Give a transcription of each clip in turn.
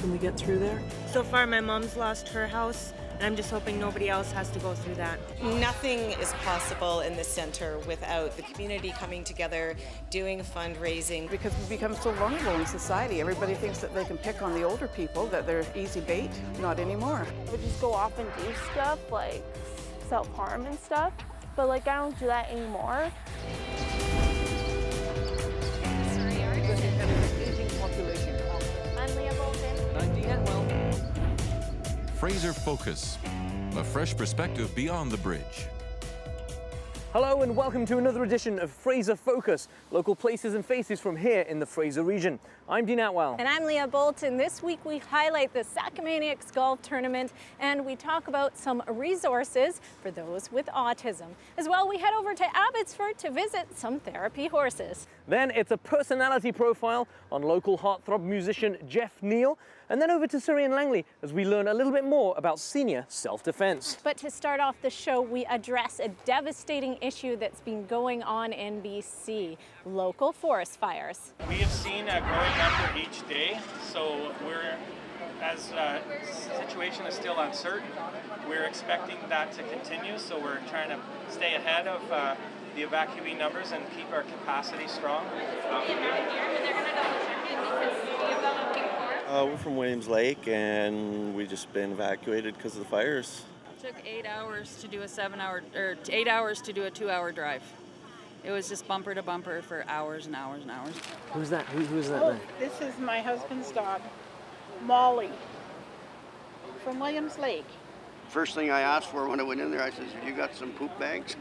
Can we get through there? So far, my mom's lost her house, and I'm just hoping nobody else has to go through that. Nothing is possible in this centre without the community coming together, doing fundraising. Because we become so vulnerable in society. Everybody thinks that they can pick on the older people, that they're easy bait. Not anymore. We just go off and do stuff like self-harm and stuff, but like I don't do that anymore. I'm Leah Bolton. I'm Dean Well. Fraser Focus, a fresh perspective beyond the bridge. Hello and welcome to another edition of Fraser Focus, local places and faces from here in the Fraser region. I'm Dean Atwell. And I'm Leah Bolton. This week we highlight the Saccomaniacs Golf Tournament and we talk about some resources for those with autism. As well, we head over to Abbotsford to visit some therapy horses. Then it's a personality profile on local heartthrob musician Jeff Neill. And then over to Surrey and Langley as we learn a little bit more about senior self-defense. But to start off the show, we address a devastating issue that's been going on in BC, local forest fires. We have seen a growing number each day, so as the situation is still uncertain, we're expecting that to continue, so we're trying to stay ahead of the evacuee numbers and keep our capacity strong. We're from Williams Lake and we just been evacuated because of the fires. It took 8 hours to do a 8 hours to do a 2-hour drive. It was just bumper to bumper for hours and hours and hours. Who's that? Who's that? Oh, this is my husband's dog, Molly, from Williams Lake. First thing I asked for when I went in there, I said, "Have you got some poop bags?"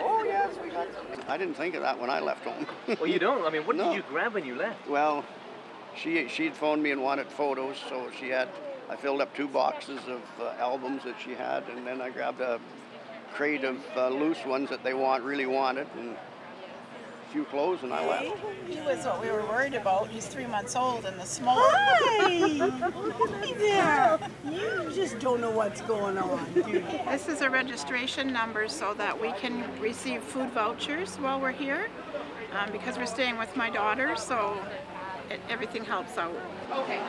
Oh yes, we got some. I didn't think of that when I left home. Well, you don't? I mean, what did you grab when you left? Well, she'd phoned me and wanted photos, so I filled up 2 boxes of albums that she had, and then I grabbed a crate of loose ones that they really wanted, and a few clothes, and I left. He was what we were worried about. He's 3 months old, and the smoke. Hi! Hi there! You just don't know what's going on, do you? This is a registration number so that we can receive food vouchers while we're here, because we're staying with my daughter, so everything helps out. Okay.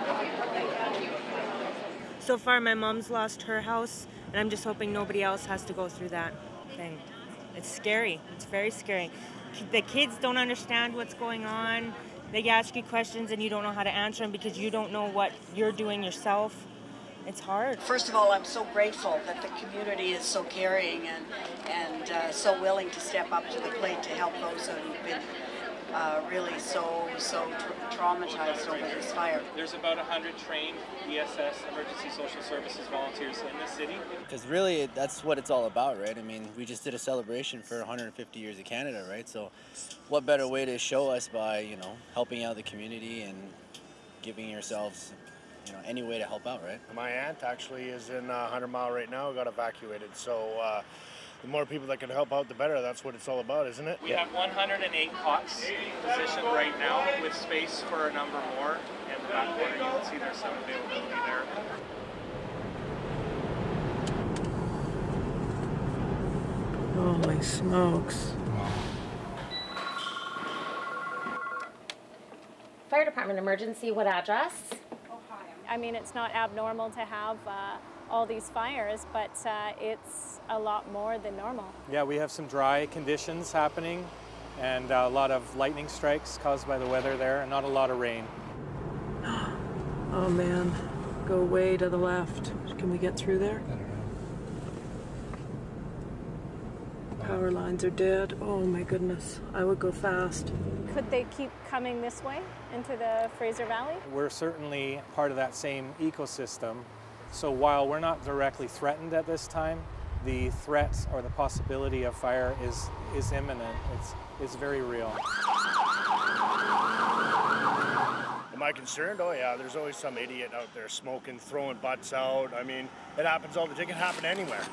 So far, my mom's lost her house, and I'm just hoping nobody else has to go through that thing. It's scary. It's very scary. The kids don't understand what's going on. They ask you questions and you don't know how to answer them because you don't know what you're doing yourself. It's hard. First of all, I'm so grateful that the community is so caring and so willing to step up to the plate to help those who've been really so traumatized over this fire. There's about 100 trained ESS, Emergency Social Services volunteers in the city. Because really, that's what it's all about, right? I mean, we just did a celebration for 150 years of Canada, right? So what better way to show us by, helping out the community and giving yourselves, any way to help out, right? My aunt actually is in 100 Mile right now, got evacuated. So the more people that can help out, the better. That's what it's all about, isn't it? We have 108 cots positioned right now with space for a number more. And in the back corner, you can see there's some availability there. Holy smokes. Fire Department emergency, what address? I mean, it's not abnormal to have all these fires, but it's a lot more than normal. Yeah, we have some dry conditions happening and a lot of lightning strikes caused by the weather there and not a lot of rain. Oh man, go way to the left. Can we get through there? Power lines are dead. Oh my goodness, I would go fast. Could they keep coming this way into the Fraser Valley? We're certainly part of that same ecosystem. So while we're not directly threatened at this time, the threat or the possibility of fire is imminent. It's very real. Am I concerned? Oh yeah, there's always some idiot out there smoking, throwing butts out. I mean, it happens all the time. It can happen anywhere.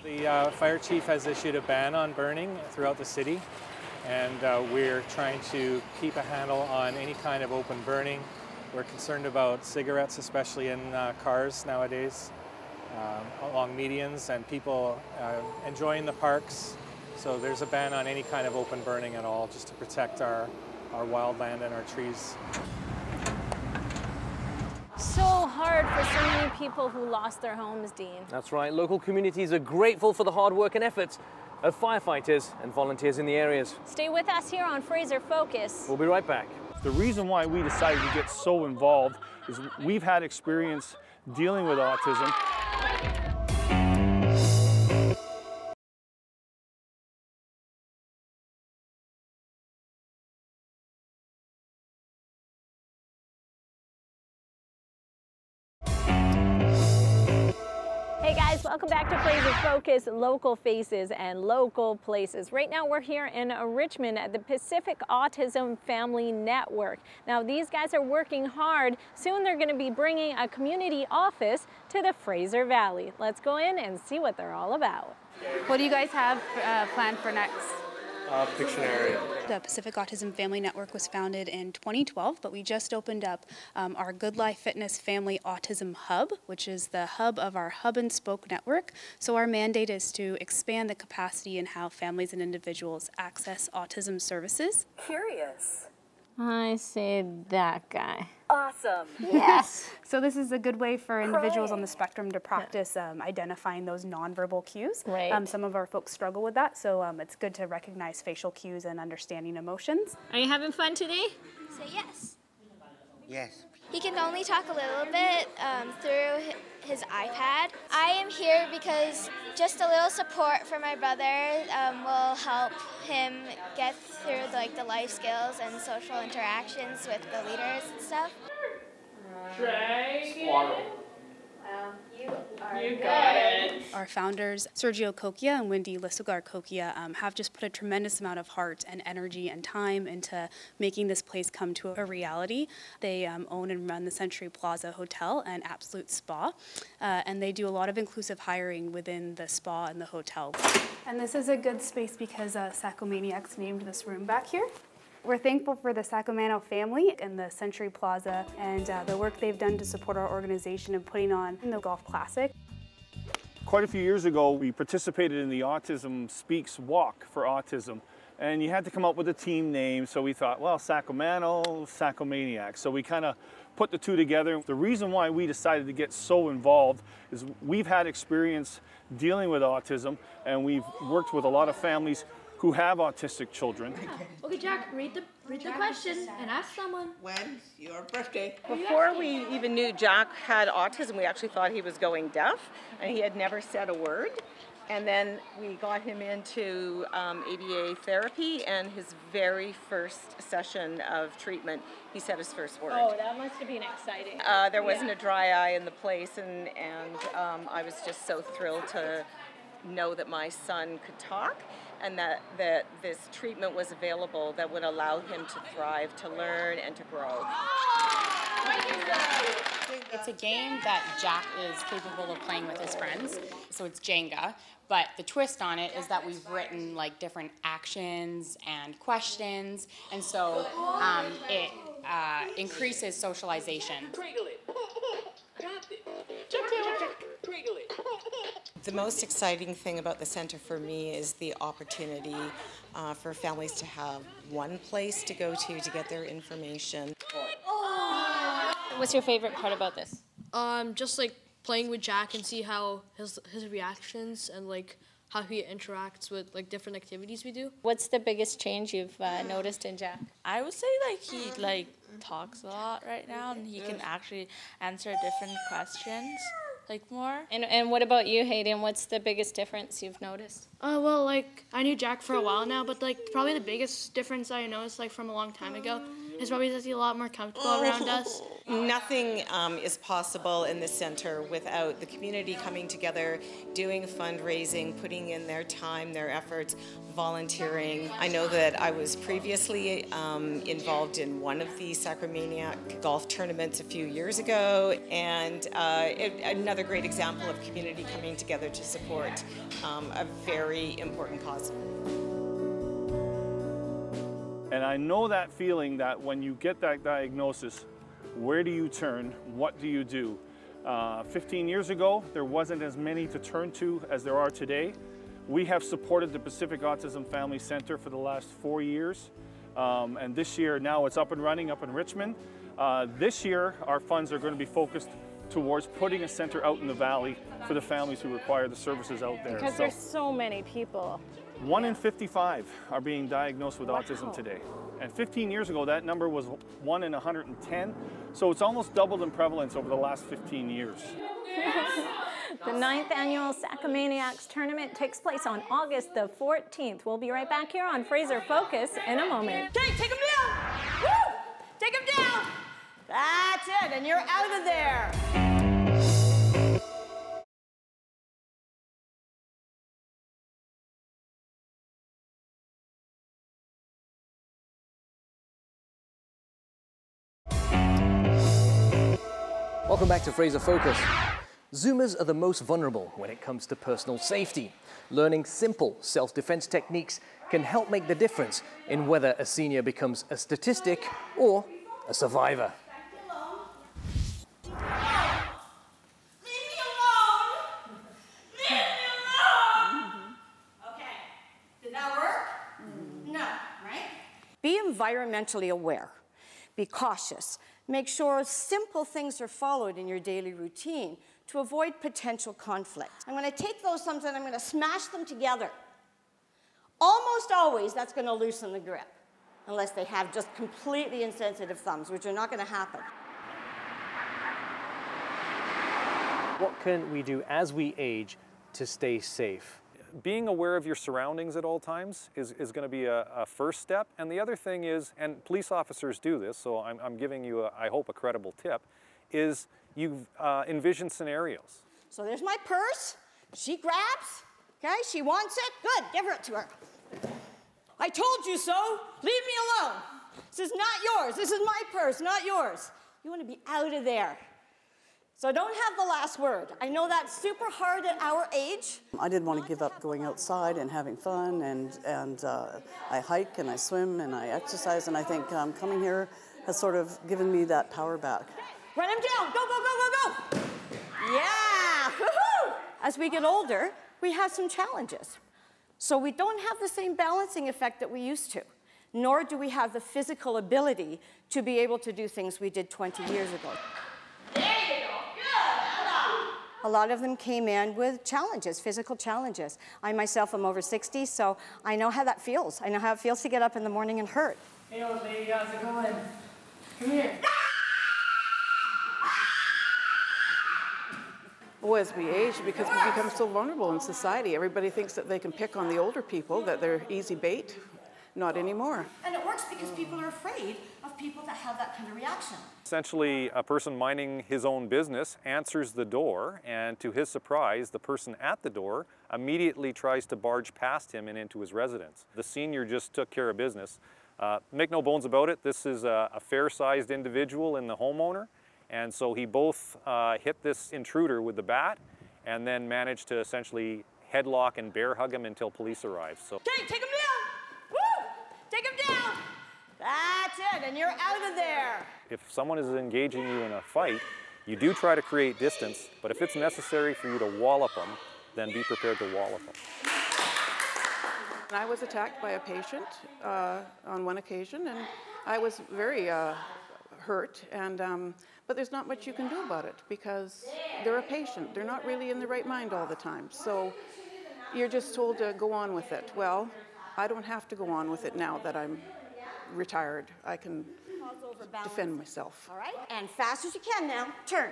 The fire chief has issued a ban on burning throughout the city, and we're trying to keep a handle on any kind of open burning. We're concerned about cigarettes, especially in cars nowadays, along medians, and people enjoying the parks. So there's a ban on any kind of open burning at all, just to protect our our wildland and our trees. So hard for so many people who lost their homes, Dean. That's right. Local communities are grateful for the hard work and efforts of firefighters and volunteers in the areas. Stay with us here on Fraser Focus. We'll be right back. The reason why we decided to get so involved is we've had experience dealing with autism. Hey guys, welcome back to Fraser Focus, local faces and local places. Right now we're here in Richmond at the Pacific Autism Family Network. Now these guys are working hard. Soon they're going to be bringing a community office to the Fraser Valley. Let's go in and see what they're all about. What do you guys have planned for next? Pictionary. The Pacific Autism Family Network was founded in 2012, but we just opened up our Good Life Fitness Family Autism Hub, which is the hub of our hub and spoke network. So our mandate is to expand the capacity in how families and individuals access autism services. Curious. I say that guy. Awesome. Yes. So this is a good way for individuals on the spectrum to practice identifying those nonverbal cues. Right. Some of our folks struggle with that, so it's good to recognize facial cues and understanding emotions. Are you having fun today? Say yes. Yes. He can only talk a little bit through his iPad. I am here because just a little support from my brother will help him get through the life skills and social interactions with the leaders and stuff. You got it. Our founders, Sergio Coquia and Wendy Lissogar-Coquia, have just put a tremendous amount of heart and energy and time into making this place come to a reality. They own and run the Century Plaza Hotel and Absolute Spa, and they do a lot of inclusive hiring within the spa and the hotel. And this is a good space because Saccomaniacs named this room back here. We're thankful for the Saccomano family and the Century Plaza and the work they've done to support our organization in putting on the Golf Classic. Quite a few years ago, we participated in the Autism Speaks Walk for Autism. And you had to come up with a team name, so we thought, well, Saccomano, Saccomaniacs. So we kind of put the two together. The reason why we decided to get so involved is we've had experience dealing with autism, and we've worked with a lot of families who have autistic children. Okay, Jack, read the question and ask someone. When's your birthday? Before we even knew Jack had autism, we actually thought he was going deaf, and he had never said a word. And then we got him into ABA therapy, and his very first session of treatment, he said his first word. Oh, that must have been exciting. There wasn't a dry eye in the place, and I was just so thrilled to know that my son could talk, and that this treatment was available that would allow him to thrive, to learn, and to grow. It's a game that Jack is capable of playing with his friends, so it's Jenga, but the twist on it is that we've written different actions and questions, and so it increases socialization. The most exciting thing about the center for me is the opportunity for families to have one place to go to get their information. What's your favorite part about this? Just playing with Jack and see how his reactions and how he interacts with different activities we do. What's the biggest change you've noticed in Jack? I would say he talks a lot right now, and he can actually answer different questions more. And what about you, Hayden? What's the biggest difference you've noticed? Well, I knew Jack for a while now, but probably the biggest difference I noticed from a long time ago is probably that he's a lot more comfortable around us. Nothing is possible in this center without the community coming together, doing fundraising, putting in their time, their efforts, volunteering. I know that I was previously involved in one of the Saccomaniacs Golf Tournaments a few years ago, and another great example of community coming together to support a very important cause. And I know that feeling that when you get that diagnosis, where do you turn? What do you do? 15 years ago, there wasn't as many to turn to as there are today. We have supported the Pacific Autism Family Center for the last 4 years. And this year, now it's up and running up in Richmond. This year, our funds are going to be focused towards putting a center out in the valley for the families who require the services out there. Because there's so many people. 1 in 55 are being diagnosed with autism today. And 15 years ago, that number was 1 in 110. So it's almost doubled in prevalence over the last 15 years. The 9th annual Saccomaniacs Tournament takes place on August the 14th. We'll be right back here on Fraser Focus in a moment. Okay, take him down! Woo! Take him down! That's it, and you're out of there. Welcome back to Fraser Focus. Zoomers are the most vulnerable when it comes to personal safety. Learning simple self-defense techniques can help make the difference in whether a senior becomes a statistic or a survivor. Be environmentally aware. Be cautious. Make sure simple things are followed in your daily routine to avoid potential conflict. I'm going to take those thumbs and I'm going to smash them together. Almost always, that's going to loosen the grip, unless they have just completely insensitive thumbs, which are not going to happen. What can we do as we age to stay safe? Being aware of your surroundings at all times is going to be a first step. And the other thing is, and police officers do this, so I'm giving you, I hope, a credible tip, is you envision scenarios. So there's my purse. She grabs. Okay, she wants it. Good, give it to her. I told you so. Leave me alone. This is not yours. This is my purse, not yours. You want to be out of there. So don't have the last word. I know that's super hard at our age. I didn't want to give up going outside and having fun, and I hike and I swim and I exercise, and I think coming here has sort of given me that power back. Run him down. Go, go, go, go, go. Yeah. Woo-hoo. As we get older, we have some challenges. So we don't have the same balancing effect that we used to, nor do we have the physical ability to be able to do things we did 20 years ago. A lot of them came in with challenges, physical challenges. I myself am over 60, so I know how that feels. I know how it feels to get up in the morning and hurt. Hey, old lady, how's it going? Come here. Well, as we age, because we become so vulnerable in society, everybody thinks that they can pick on the older people, that they're easy bait. Not anymore. And it works because people are afraid of people that have that kind of reaction. Essentially, a person minding his own business answers the door, and to his surprise, the person at the door immediately tries to barge past him and into his residence. The senior just took care of business. Make no bones about it, this is a fair-sized individual in the homeowner, and so he both hit this intruder with the bat and then managed to essentially headlock and bear hug him until police arrived. So. Okay, take him down! Woo! Take him down! That's it, and you're out of there. If someone is engaging you in a fight, you do try to create distance, but if it's necessary for you to wallop them, then be prepared to wallop them. I was attacked by a patient on one occasion, and I was very hurt, and but there's not much you can do about it because they're a patient. They're not really in the right mind all the time. So you're just told to go on with it. Well, I don't have to go on with it now that I'm retired. I can defend myself. All right, and fast as you can now, turn.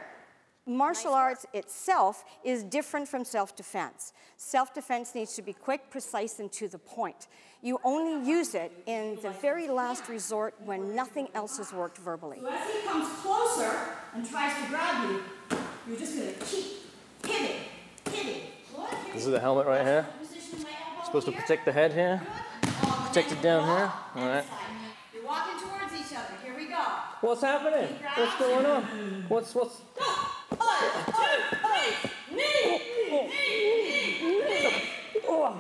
Martial arts itself is different from self-defense. Self-defense needs to be quick, precise, and to the point. You only use it in the very last resort when nothing else has worked verbally. So as he comes closer and tries to grab you, you're just going to keep hitting. This is the helmet right here. Supposed to protect the head here. Protect it down here. All right. You're walking towards each other. Here we go. What's happening? What's going on? What's? Go. 1, 2, 3. Knee. There we go.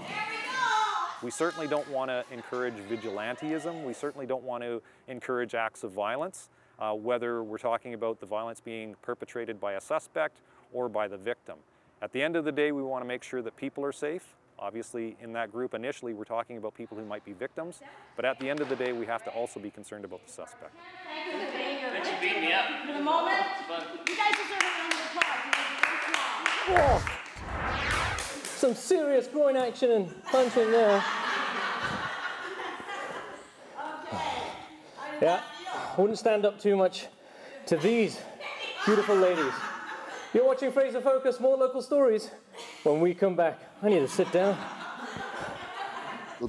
We certainly don't want to encourage vigilantism. We certainly don't want to encourage acts of violence, whether we're talking about the violence being perpetrated by a suspect or by the victim. At the end of the day, we want to make sure that people are safe Obviously, in that group, initially, we're talking about people who might be victims, but at the end of the day, we have to also be concerned about the suspect. Thanks for beating me up. For the moment, you guys deserve a round of applause. Whoa. Some serious groin action and punching there. Yeah, wouldn't stand up too much to these beautiful ladies. You're watching Fraser Focus, more local stories. When we come back, I need to sit down.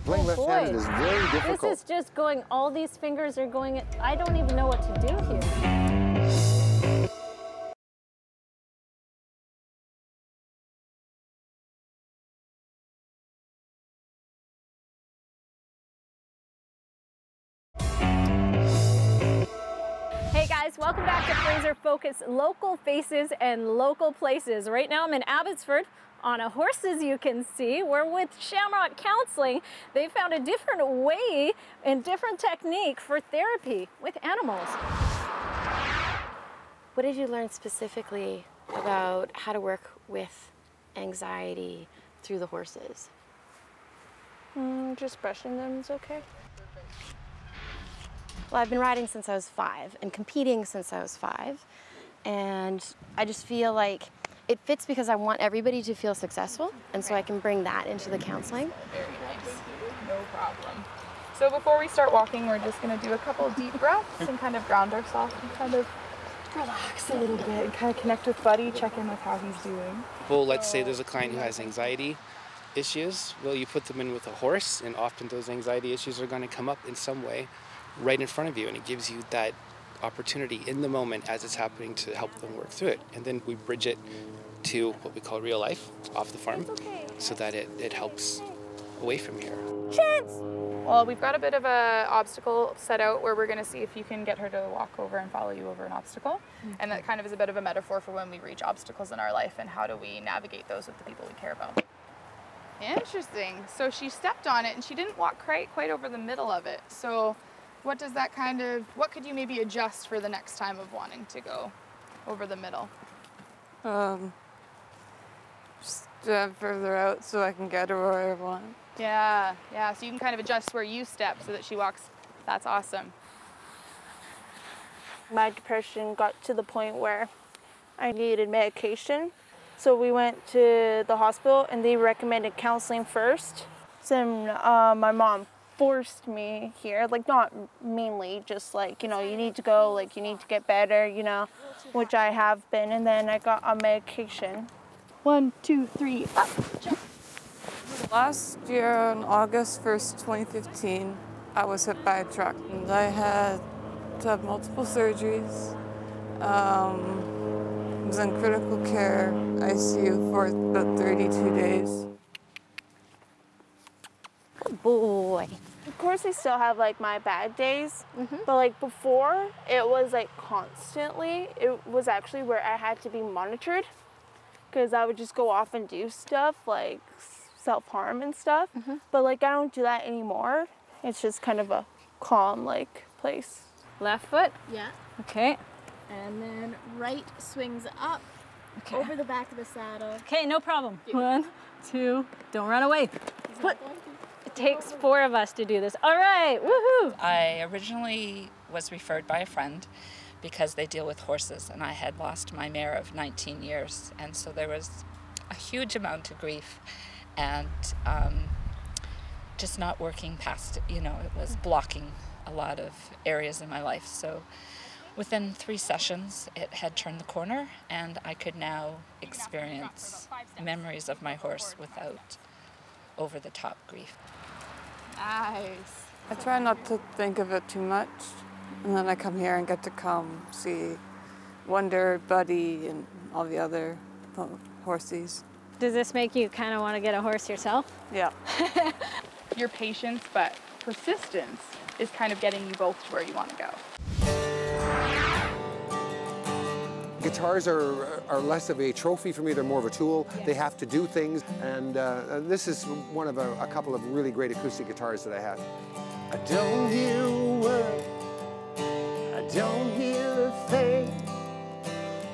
Playing left-handed is very difficult. This is just going, all these fingers are going, I don't even know what to do here. Hey guys, welcome back to Fraser Focus, local faces and local places. Right now I'm in Abbotsford on a horse, as you can see. We're with Shamrock Counseling. They found a different way and different technique for therapy with animals. What did you learn specifically about how to work with anxiety through the horses? Just brushing them is okay. Well, I've been riding since I was 5 and competing since I was 5. And I just feel like it fits because I want everybody to feel successful. And so I can bring that into the counseling. Very nice. No problem. So before we start walking, we're just going to do a couple deep breaths and kind of ground ourselves and kind of relax a little bit and kind of connect with Buddy, check in with how he's doing. Well, let's say there's a client who has anxiety issues. Well, you put them in with a horse, and often those anxiety issues are going to come up in some way right in front of you, and it gives you that opportunity in the moment as it's happening to help them work through it. And then we bridge it to what we call real life off the farm so that it helps away from here. Chance! Well, we've got a bit of an obstacle set out where we're going to see if you can get her to walk over and follow you over an obstacle. And that kind of is a bit of a metaphor for when we reach obstacles in our life and how do we navigate those with the people we care about. Interesting. So she stepped on it and she didn't walk quite over the middle of it. So what does that kind of, what could you maybe adjust for the next time of wanting to go over the middle? Just step further out so I can get her where I want. Yeah, so you can kind of adjust where you step so that she walks. That's awesome. My depression got to the point where I needed medication. So we went to the hospital and they recommended counseling first. Then my mom forced me here, like not mainly, just like, you know, you need to go, like you need to get better, you know, which I have been, and then I got on medication. 1, 2, 3, up. Last year on August 1st, 2015, I was hit by a truck and I had to have multiple surgeries. I was in critical care, ICU for about 32 days. Good boy. Of course I still have like my bad days, but like before it was like constantly. It was actually where I had to be monitored because I would just go off and do stuff like self-harm and stuff. But like I don't do that anymore. It's just kind of a calm like place. Left foot? Yeah. Okay. And then right swings up over the back of the saddle. Okay, no problem. 1, 2, don't run away. Put. It takes 4 of us to do this. All right, woohoo! I originally was referred by a friend because they deal with horses, and I had lost my mare of 19 years, and so there was a huge amount of grief and just not working past it. You know, it was blocking a lot of areas in my life. So within 3 sessions, it had turned the corner, and I could now experience memories of my horse without over-the-top grief. Nice. I try not to think of it too much, and then I come here and get to come see Wonder, Buddy, and all the other horsies. Does this make you kind of want to get a horse yourself? Yeah. Your patience, but persistence is kind of getting you both to where you want to go. Guitars are less of a trophy for me, they're more of a tool. They have to do things, and this is one of a couple of really great acoustic guitars that I have. I don't hear a word, I don't hear a thing,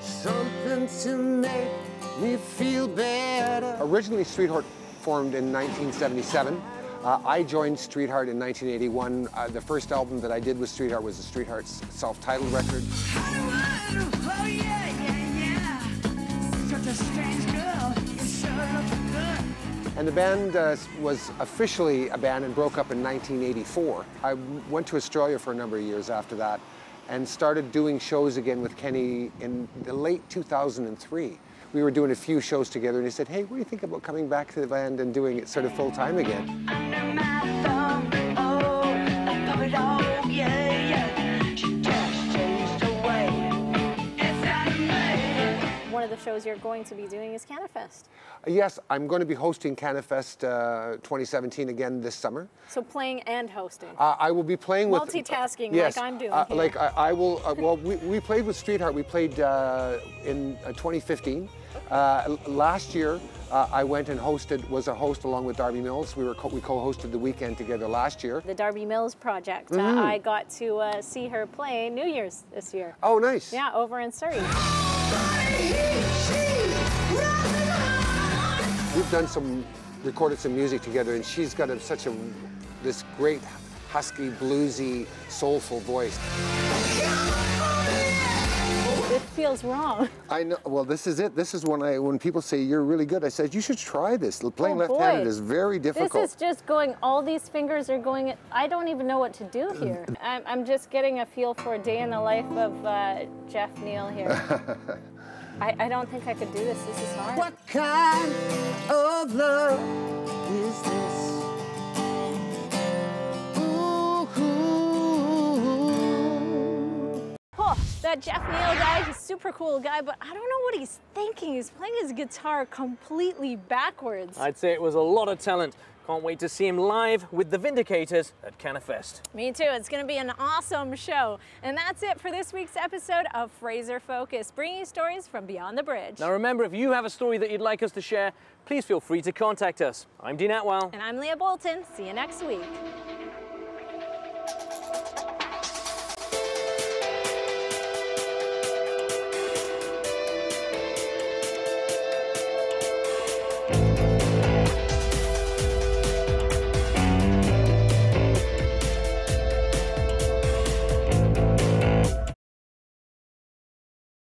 something to make me feel better. Originally, Streetheart formed in 1977. I joined Streetheart in 1981. The first album that I did with Streetheart was the Streethart's self-titled record. Oh, yeah, yeah, yeah. Such a strange girl. You sure look good. And the band was officially a band and broke up in 1984. I went to Australia for a number of years after that and started doing shows again with Kenny in the late 2003. We were doing a few shows together and he said, hey, what do you think about coming back to the band and doing it sort of full time again? Under my thumb, oh, I thought it all, yeah, yeah. She just changed her way. Inside of me. One of the shows you're going to be doing is CanaFest. Yes, I'm going to be hosting CanaFest 2017 again this summer. So playing and hosting. I will be playing with... Multitasking, yes, like I'm doing here. Like I will, well, we played with Streetheart. We played in 2015. Last year, I went and was a host along with Darby Mills. We co-hosted the weekend together last year. The Darby Mills project. I got to see her play New Year's this year. Oh, nice. Yeah, over in Surrey. We've recorded some music together, and she's got this great husky, bluesy, soulful voice. It feels wrong. I know. Well, this is it. This is when people say you're really good, I said you should try this. Playing left-handed is very difficult. This is just going. All these fingers are going. I don't even know what to do here. I'm just getting a feel for a day in the life of Jeff Neill here. I don't think I could do this. This is hard. What kind of love is this? Oh, that Jeff Neill guy, he's a super cool guy, but I don't know what he's thinking. He's playing his guitar completely backwards. I'd say it was a lot of talent. Can't wait to see him live with the Vindicators at CanaFest. Me too. It's going to be an awesome show. And that's it for this week's episode of Fraser Focus, bringing you stories from beyond the bridge. Now remember, if you have a story that you'd like us to share, please feel free to contact us. I'm Dean Atwell. And I'm Leah Bolton. See you next week.